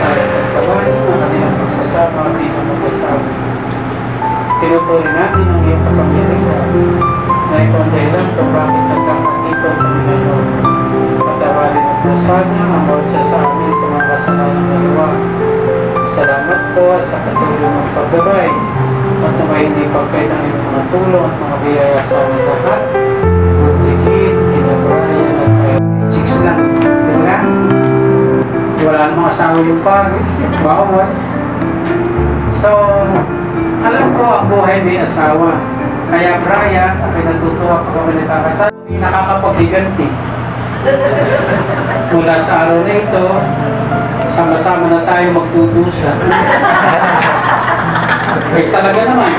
kasal at pagkabayan ng kanilang pagsasama bilang mag-asawa. Pinupuri natin ang iyong kapangyarihan na ikaw ang dahilan kung bakit nagkakatipon kami ngayon. Patawarin mo po sana ang bawat isa sa amin sa mga kasalanang nagawa. Salamat po sa patuloy mong paggabay at na may hindi pagkain ng iyong mga tulong at mga biyaya sa amin lahat. Butikit, kinabrayan at chicks lang. Diba? Wala namang asawa yung pari. Bawal. So, alam ko ang buhay may asawa. Kaya Brian, ako'y natutuwa pag kami nakakasal. Hindi nakakapaghiganti. Mula sa araw na ito, sama-sama na tayo magtutusa. Eh talaga naman.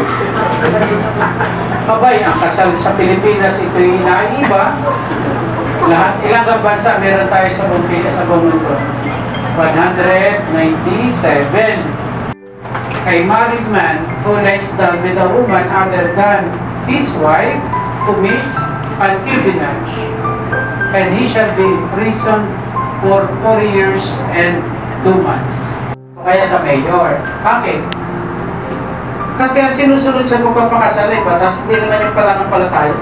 Abay, ang kasal sa Pilipinas, ito'y naiiba. Lahat, ilang bansa meron tayo sa buong mundo? 197. A married man who lies down with a woman other than his wife commits an ibinage, and he shall be imprisoned for 4 years and 2 months. Kaya sa mayor. Bakit? Kasi ang sinusunod sa pagpapakasal ay batas, hindi naman yung pananampalataya.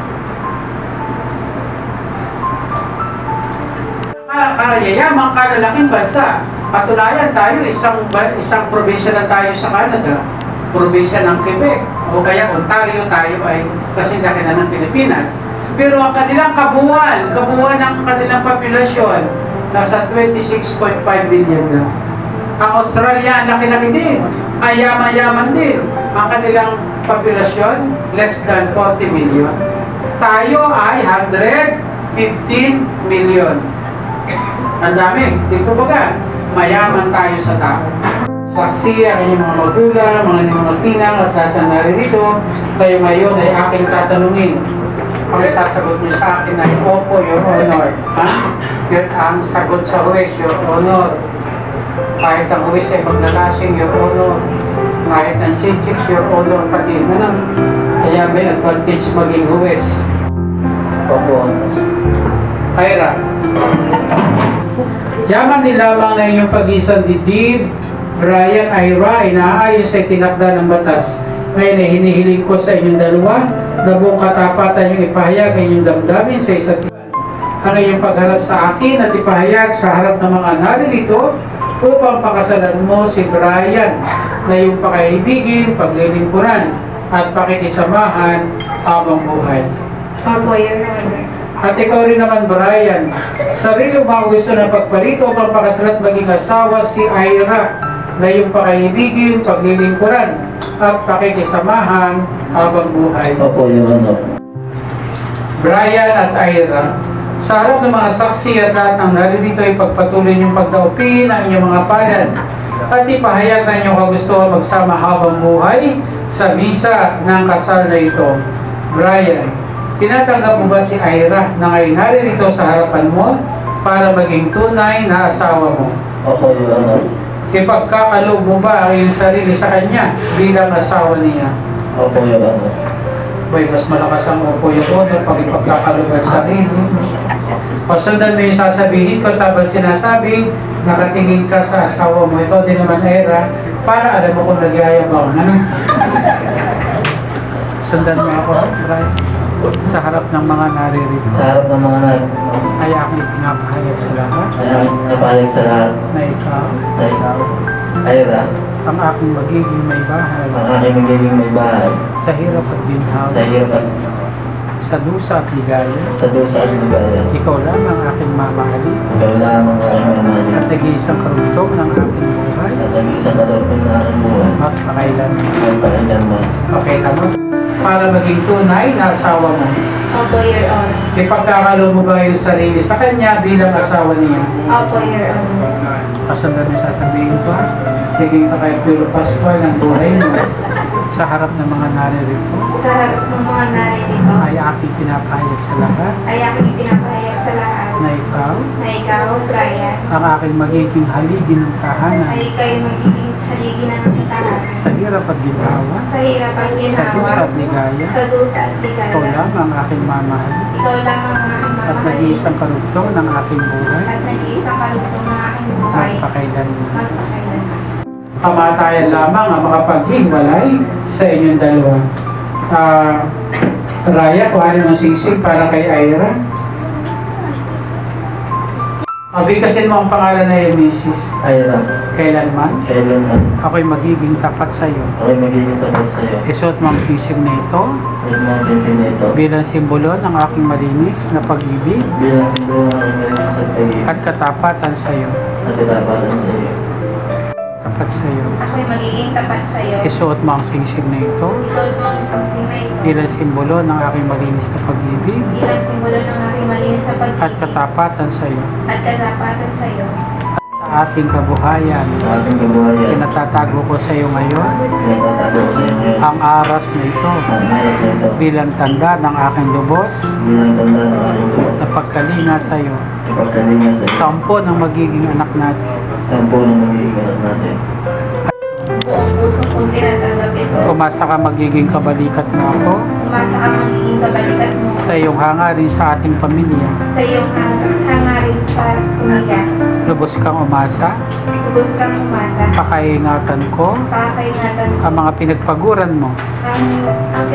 Yayaman ka lalaking bansa. Patunayan tayo, isang probinsya na tayo sa Canada, probinsya ng Quebec, o kaya Ontario tayo ay kasi laki na ng Pilipinas. Pero ang kanilang kabuuan ng kanilang populasyon, nasa 26.5 billion na. Ang Australia, ang laki-laki din, ay yaman-yaman din. Ang kanilang populasyon, less than 40 million. Tayo ay 115 million. Ang dami, di po baga? Mayaman tayo sa tao. Saksi ang inyong mga magulang, mga tinang at lahat na naririto, kayo ngayon ay aking tatanungin. Ang isasagot niyo sa akin ay, Opo, Your Honor. Ha? Yun ang sagot sa huwes, Your Honor. Kahit ang huwes ay maglalasing, Your Honor. Kahit ang chichiks, Your Honor, pati manang. Kaya may advantage maging huwes. Opo. Ira. Yaman din lamang na inyong pag-isang dibdib, Brian, Ira, ay naaayon sa itinakda ng batas. Ngayon ay hinihiling ko sa inyong dalawa na buong katapatan yung ipahayag ang inyong damdamin sa isa't isa. Ang inyong pagharap sa akin at ipahayag sa harap ng mga naririto upang pakasalan mo si Brian na iyong pakaibigin, paglilingkuran at pakikisamahan habang buhay. Opo, Your Honor. At ikaw rin naman, Brian, sarili mo gusto ng pagparito upang pakasalat maging asawa si Ira na iyong pakaibigin, paglilingkuran at pakikisamahan habang buhay. Opo, Your Honor. Brian at Ira, sa harap ng mga saksi at lahat ng naririto ay pagpatuloy niyong pagdaupin ang inyong mga palad at ipahayag na inyong kagustuhan magsama habang buhay sa misa ng kasal na ito. Brian, tinatanggap mo ba si Ira na ngayon naririto sa harapan mo para maging tunay na asawa mo? Opo, Your Honor. Ipagkakaloob mo ba ang iyong sarili sa kanya bilang asawa niya? Opo, Your Honor. Boy, mas malakas ang Opo, Your Honor pag ipagkakaloob ang sarili. Pasundan mo yung sasabihin ko, tabang sinasabi, nakatingin ka sa asawa mo. Ikaw din naman, Ira, para alam mo kung nagyayabang. Ano? Sundan mo ako, Brian. Sa harap ng mga naririto. Sa harap ng mga Ay aking pinapahayag sa lahat. Ay napahayag sa lahat Na ikaw, na ikaw, Ira, ang aking magiging may bahay. ang aking magiging may bahay Sa hirap at ginhawa. sa hirap at Sa dusa at ligaya. sa dusa at ligaya. Ikaw lang ang aking mamahalin. Ikaw lamang ang aking mamahalin. At nag-iisang karugtong ng aking buhay. At nag-isang katulong na aking buhay. At pakailanman. At pakailanman. Okay, tama. Para maging tunay na asawa mo. Opo, Your Honor. Ipagkakaloob mo ba yung sarili sa kanya bilang asawa niya? Opo, Your Honor. Kasundan mo sasabihin ko, tiging ka kay Piolo Pascual ng buhay mo sa harap ng mga naririto. Sa harap ng mga naririto, Ay aking pinapahayag sa lahat ay aking ipinapahayag sa lahat na ikaw na ikaw, Brian, ang aking magiging haligi ng tahanan ay ikaw magiging haligi na ng tahanan. sa hirap at ginhawa, Sa hirap at sa dusa ginawa, at ligaya. sa dusa at Ikaw ligaya. lang ang aking mamahal Ikaw lang ang aking at mamahalin. nag-iisang karugtong ng aking buhay At nag-iisang kalugtong ng aking buhay. at pakailanman. Magpakailanman. kamatayan lamang ang makapaghiwalay sa inyong dalawa. Raya, kuhanin mo sisig para kay Ira. Bigkasin mo ang pangalan na yung Mrs. Ira. Kailanman, Kailanman. ako'y magiging tapat sa iyo. Ako'y magiging tapos sa iyo. Isuot mo ang sisig na ito At mga sisi nito. bilang simbolo ng aking malinis na pag-ibig Bilang simbolo ng aking malinis at pag-ibig. at katapatan sa iyo. At katapatan sa iyo. Tapat sa iyo. Ako'y magiging tapat sa iyo. Isuot mo ang sisig na ito Isuot mo ang isang simay ito. bilang simbolo ng aking malinis na pag-ibig Bilang simbolo ng aking malinis na at pag-ibig. katapatan sa iyo. At katapatan sa iyo. Sa ating kabuhayan, Sa ating kabuhayan. pinatatago ko sa iyo ngayon Pinatatago ko sa iyo ngayon. ang aras na ito Ang alas na ito. bilang tanda ng aking lubos Bilang tanda ng aking lubos. na pagkalinga sa iyo. Ipagkalinga sa iyo. 10 ng magiging anak natin. 10 ng magiging anak natin. Buong puso kong tinatanggap ito. Umasa ka magiging kabalikat mo ako Umasa ka magiging kabalikat mo sa iyong hangarin sa ating pamilya. sa iyong hangarin sa pamilya. Lubos kang umasa, Lubos kang umasa. pakaingatan ko Pakakaingatan mo ang mga pinagpaguran mo ang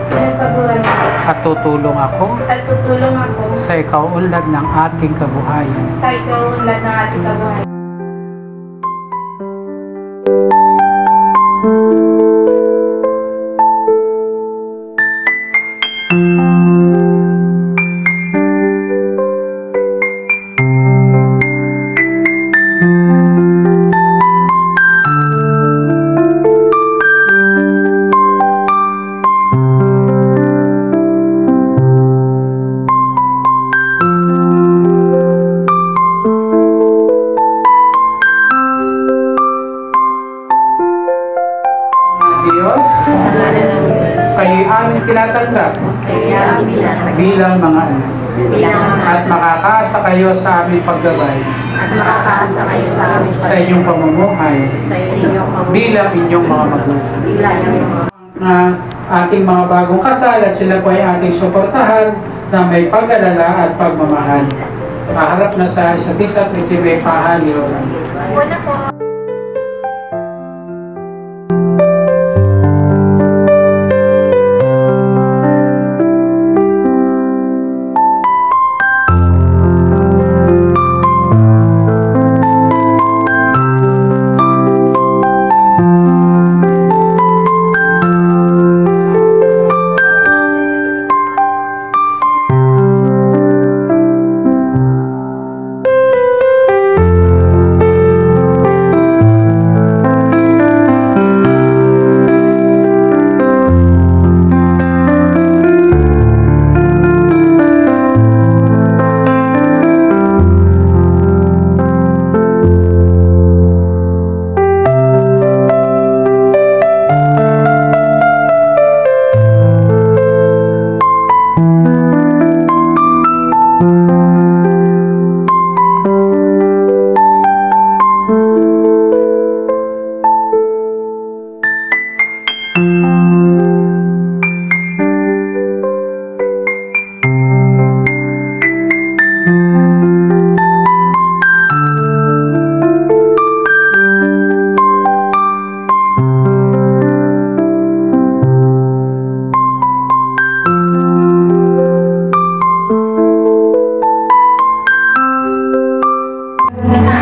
pinagpaguran mo. at tutulong ako At tutulong ako sa ikaunlad ng ating kabuhayan. sa ikaunlad ng ating kabuhayan. Diyos, kayo'y aming tinatanggap bilang mga anak. At makakaasa kayo sa aming paggabay at makakaasa kayo sa aming sa inyong pamumuhay sa inyong bilang inyong mga magulang. bilang yung mga Ating mga bagong kasal at sila po ay ating suportahan na may pag-alala at pagmamahal. Maharap na sa isa't isa at may pahaliwan. Una po.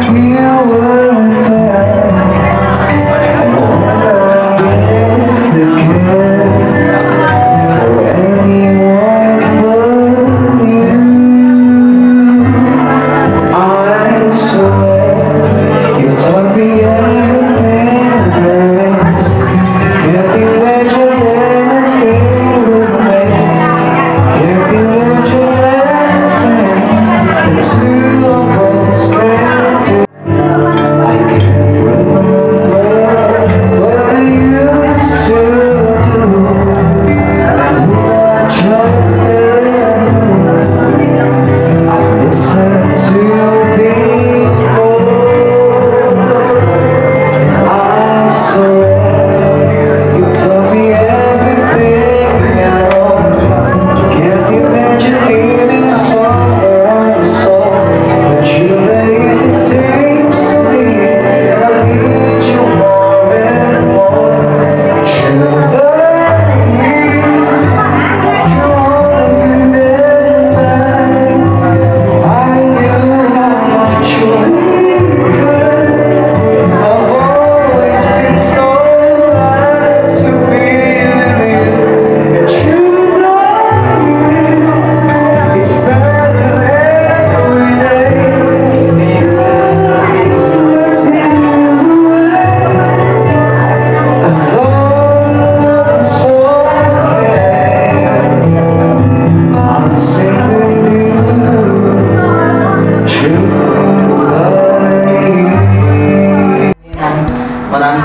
Here we're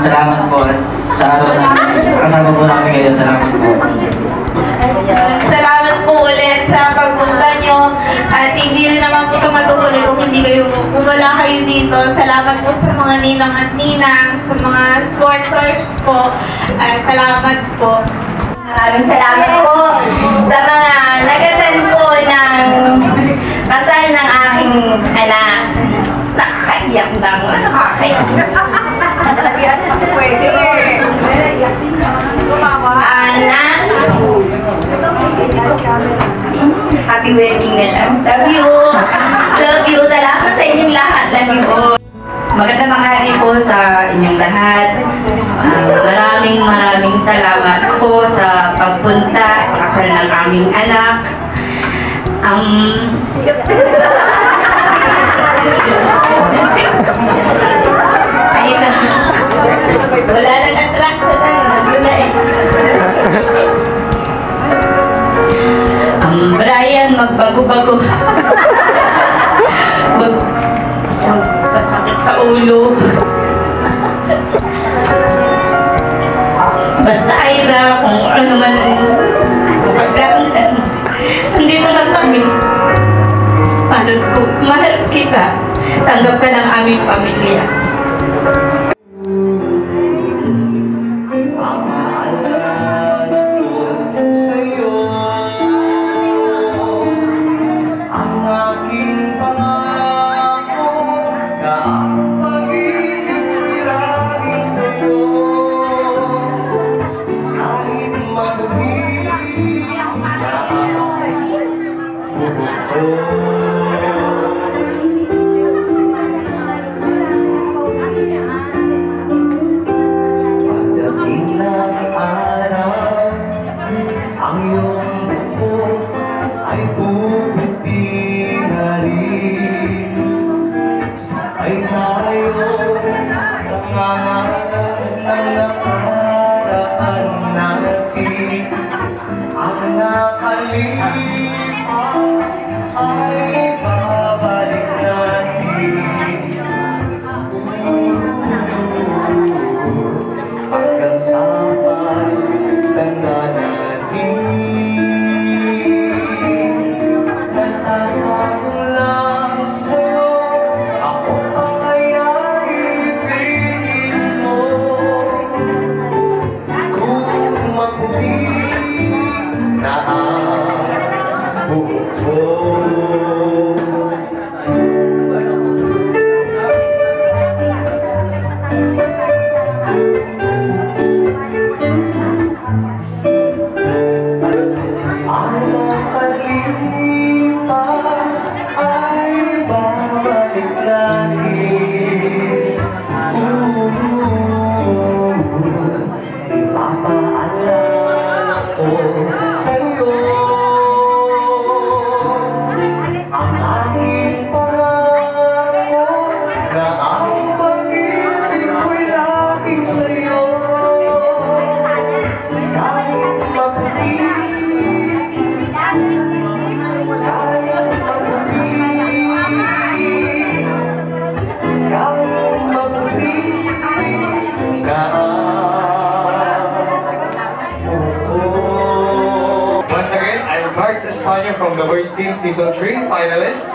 salamat po sa araw na kasama po namin kayo. Salamat po. Salamat po ulit sa pagpunta nyo at hindi rin naman po ito matutuloy kung hindi kayo wala kayo dito. Salamat po sa mga ninang at ninang, sa mga sponsors po. Salamat po. Maraming salamat po sa mga nag-attend po ng kasal ng aking anak. Nakakaiyak lang. Nakakaiyak. Anak. Happy wedding na lang. Love you. Love you. Salamat sa inyong lahat. Love you. Magandang tanghali po sa inyong lahat. Maraming salamat po sa pagpunta sa kasal ng aming anak. Ayun na. Wala na atras na nandun na eh. Brian, magbago-bago. Magkasakit sa ulo. Basta Ira, kung ano man kapagdaan, nandito lang kami. Mahal kita. Tanggap ka ng aming pamilya. Pagdating ng araw, ang iyong buhok ay puputi na rin. Sabay tayo nangangarap ng nakaraan natin. Ang nakalipas ay babalik natin. Hanggang sa pagtanda natin, natatanong lang sa'yo, ako pa kaya ibigin mo? Kung maputi na ang buhok ko. Ang nakalipas ay babalik natin. Ipapaalala ko sa'yo ang aking pangako na ang pag-ibig ko'y laging sa'yo. Kahit maputi, kahit maputi na ang buhok ko. Once again, I'm Cards Espana from the Worst Teens Season 3 finalist.